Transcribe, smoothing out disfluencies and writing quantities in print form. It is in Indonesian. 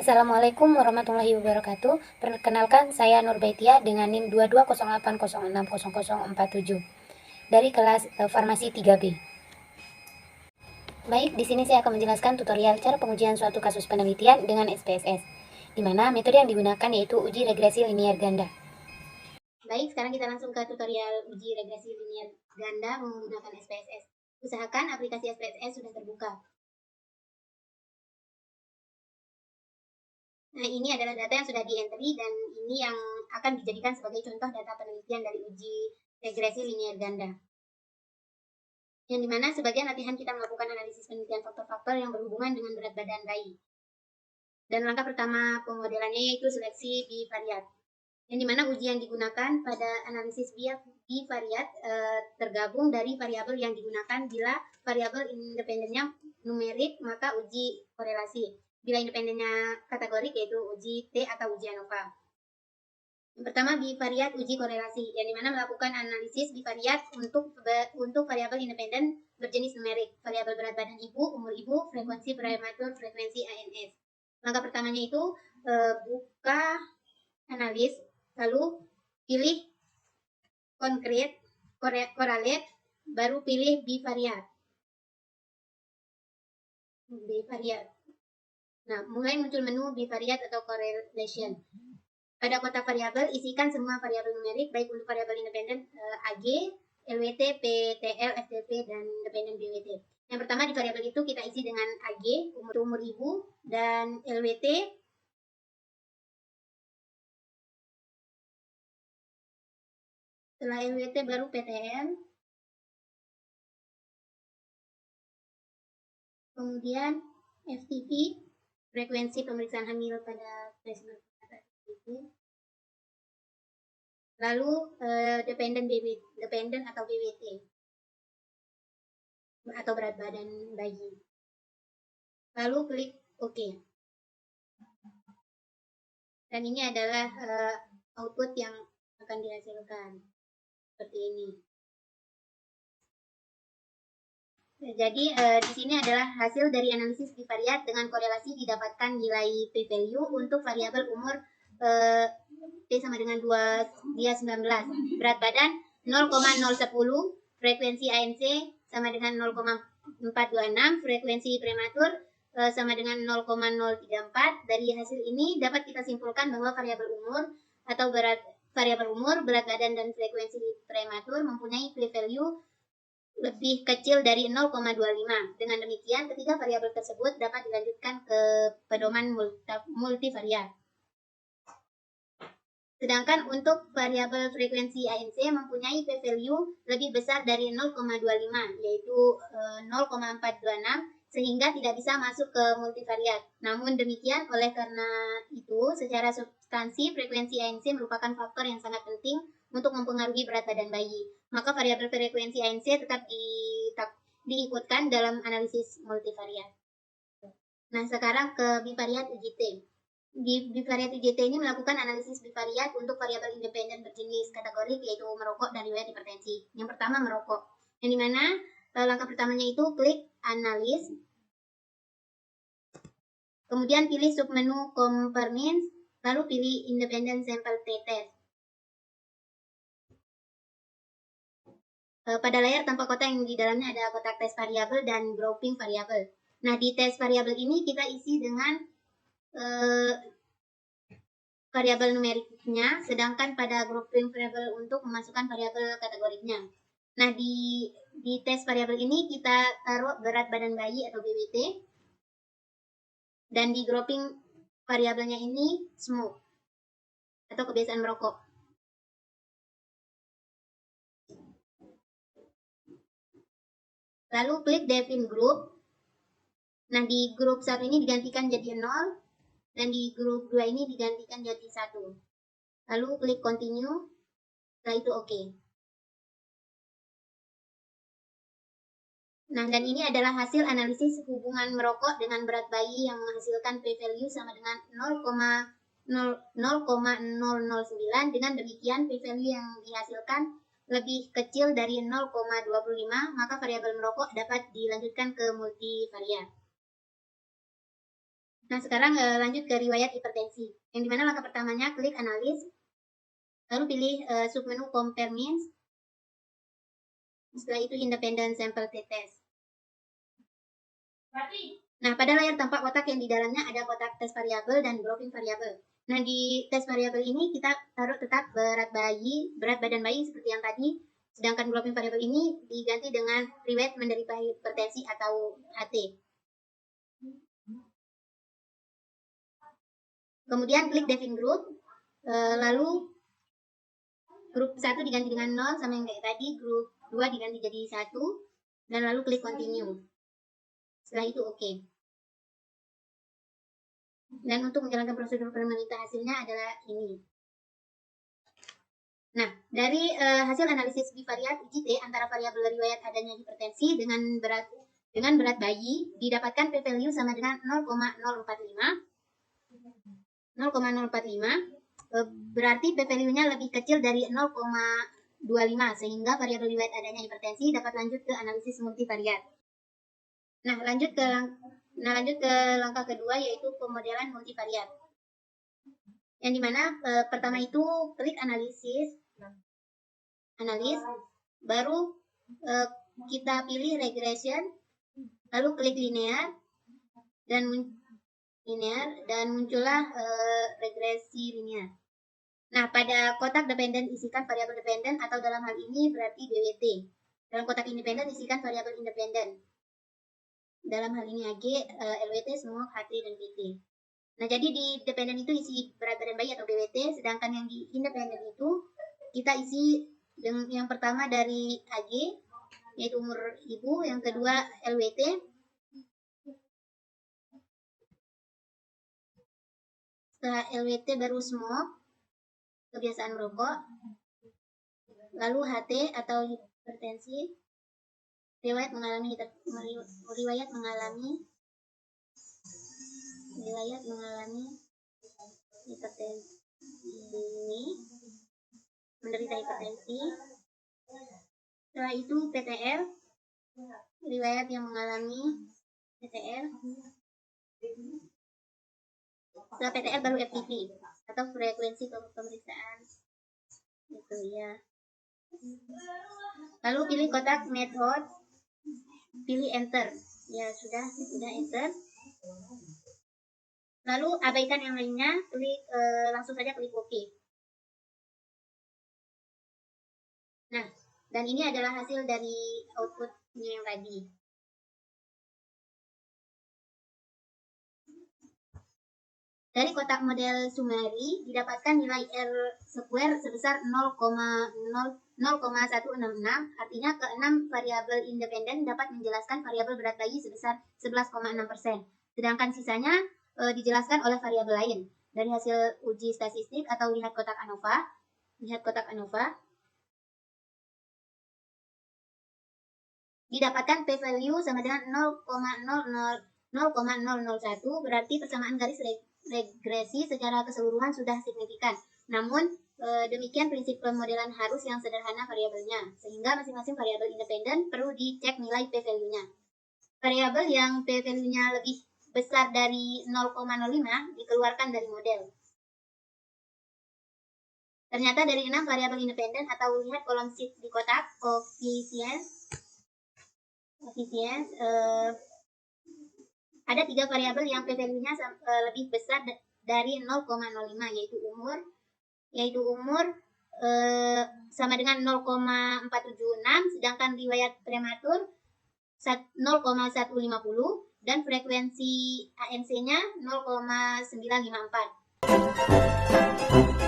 Assalamualaikum warahmatullahi wabarakatuh. Perkenalkan, saya Nurbaitia dengan NIM 2208060047 dari kelas Farmasi 3B. Baik, di sini saya akan menjelaskan tutorial cara pengujian suatu kasus penelitian dengan SPSS, di mana metode yang digunakan yaitu uji regresi linier ganda. Baik, sekarang kita langsung ke tutorial uji regresi linier ganda menggunakan SPSS. Usahakan aplikasi SPSS sudah terbuka. Nah, ini adalah data yang sudah di-entry dan ini yang akan dijadikan sebagai contoh data penelitian dari uji regresi linier ganda. Yang dimana sebagian latihan kita melakukan analisis penelitian faktor-faktor yang berhubungan dengan berat badan bayi. Dan langkah pertama pemodelannya yaitu seleksi bivariat. Yang dimana uji yang digunakan pada analisis bivariat tergabung dari variabel yang digunakan. Bila variabel independennya numerik, maka uji korelasi. Bila independennya kategorik, yaitu uji T atau uji ANOVA. Yang pertama, bivariat uji korelasi, yang dimana melakukan analisis bivariat untuk variabel independen berjenis numerik, variabel berat badan ibu, umur ibu, frekuensi prematur, frekuensi ANS. Langkah pertamanya itu buka analis, lalu pilih konkret, correlate, baru pilih bivariat. Nah, mulai muncul menu bivariat atau correlation. Pada kotak variabel, isikan semua variabel numerik, baik untuk variabel independen AG, LWT, PTL, FTP, dan independen BWT. Yang pertama di variabel itu kita isi dengan AG, umur ibu, dan LWT. Setelah LWT baru PTL. Kemudian FTP, frekuensi pemeriksaan hamil pada plasma. Lalu dependen atau BWT atau berat badan bayi. Lalu klik OK. Dan ini adalah output yang akan dihasilkan seperti ini. Jadi di sini adalah hasil dari analisis bivariat dengan korelasi didapatkan nilai p-value untuk variabel umur T sama dengan 2 dia 19, berat badan 0,010, frekuensi ANC sama dengan 0,426, frekuensi prematur sama dengan 0,034. Dari hasil ini dapat kita simpulkan bahwa variabel umur atau variabel umur, berat badan, dan frekuensi prematur mempunyai p-value lebih kecil dari 0,25. Dengan demikian, ketiga variabel tersebut dapat dilanjutkan ke pedoman multivariat. Sedangkan untuk variabel frekuensi ANC mempunyai p-value lebih besar dari 0,25, yaitu 0,426, sehingga tidak bisa masuk ke multivariat. Namun demikian, oleh karena itu, secara substansi frekuensi ANC merupakan faktor yang sangat penting untuk mempengaruhi berat badan bayi. Maka variabel frekuensi ANC tetap diikutkan dalam analisis multivariat. Nah, sekarang ke bivariat UGT. Di bivariat UGT ini melakukan analisis bivariat untuk variabel independen berjenis kategorik, yaitu merokok dan riwayat hipertensi. Yang pertama merokok, yang dimana langkah pertamanya itu klik analis, kemudian pilih submenu compare means, lalu pilih independent sample t-test. Pada layar tampak kotak yang di dalamnya ada kotak tes variabel dan grouping variabel. Nah, di tes variabel ini kita isi dengan variabel numeriknya, sedangkan pada grouping variabel untuk memasukkan variabel kategoriknya. Nah, di tes variabel ini kita taruh berat badan bayi atau BBT, dan di grouping variabelnya ini smoke atau kebiasaan merokok. Lalu klik define group. Nah, di grup 1 ini digantikan jadi 0, dan di grup 2 ini digantikan jadi 1. Lalu klik continue, setelah itu OK. Nah, dan ini adalah hasil analisis hubungan merokok dengan berat bayi yang menghasilkan p-value sama dengan 0,009. Dengan demikian, p-value yang dihasilkan lebih kecil dari 0,25, maka variabel merokok dapat dilanjutkan ke multivariat. Nah, sekarang lanjut ke riwayat hipertensi. Yang dimana langkah pertamanya klik analis, lalu pilih submenu compare means. Setelah itu independent sample test. Nah, pada layar tampak kotak yang di dalamnya ada kotak tes variabel dan grouping variabel. Nah, di tes variabel ini kita taruh tetap berat badan bayi seperti yang tadi. Sedangkan grouping variabel ini diganti dengan riwayat menderita hipertensi atau HT. Kemudian klik define group, lalu grup 1 diganti dengan 0 sama yang kayak tadi, grup 2 diganti jadi 1, dan lalu klik continue. Setelah itu oke. Dan untuk menjalankan prosedur pemerintah hasilnya adalah ini. Nah, dari hasil analisis bivariat IGT antara variabel riwayat adanya hipertensi dengan berat bayi didapatkan p-value sama dengan 0,045. Berarti p-value-nya lebih kecil dari 0,25 sehingga variabel riwayat adanya hipertensi dapat lanjut ke analisis multivariat. Nah, lanjut ke langkah kedua yaitu pemodelan multivariat. Yang dimana pertama itu klik analis, baru kita pilih regression, lalu klik linear dan muncullah regresi linear. Nah, pada kotak dependen isikan variabel dependen atau dalam hal ini berarti DWT. Dalam kotak independen isikan variabel independen. Dalam hal ini AG, LWT, semua HT dan PT. Nah, jadi di dependen itu isi berat badan bayi atau BWT, sedangkan yang di independen itu kita isi yang pertama dari AG, yaitu umur ibu, yang kedua LWT, setelah LWT baru smoke, kebiasaan merokok, lalu HT atau hipertensi, riwayat mengalami hipertensi, menderita hipertensi. Setelah itu PTR, riwayat yang mengalami PTR. Setelah PTR baru FTP atau frekuensi pemeriksaan itu ya. Lalu pilih kotak method, pilih enter. Ya sudah enter. Lalu abaikan yang lainnya, klik langsung saja klik OK. Nah, dan ini adalah hasil dari outputnya yang tadi. Dari kotak model summary didapatkan nilai R square sebesar 0,1666, artinya ke-6 variabel independen dapat menjelaskan variabel berat bayi sebesar 11,6%. Sedangkan sisanya dijelaskan oleh variabel lain. Dari hasil uji statistik atau lihat kotak ANOVA, didapatkan p-value sama dengan 0,001, berarti persamaan garis regresi secara keseluruhan sudah signifikan. Namun demikian prinsip pemodelan harus yang sederhana variabelnya, sehingga masing-masing variabel independen perlu dicek nilai p-value-nya. Variabel yang p-value-nya lebih besar dari 0,05 dikeluarkan dari model. Ternyata dari 6 variabel independen atau lihat kolom sheet di kotak coefficients, ada 3 variabel yang p-value-nya lebih besar dari 0,05 yaitu umur sama dengan 0,476, sedangkan riwayat prematur 0,150 dan frekuensi ANC-nya 0,954.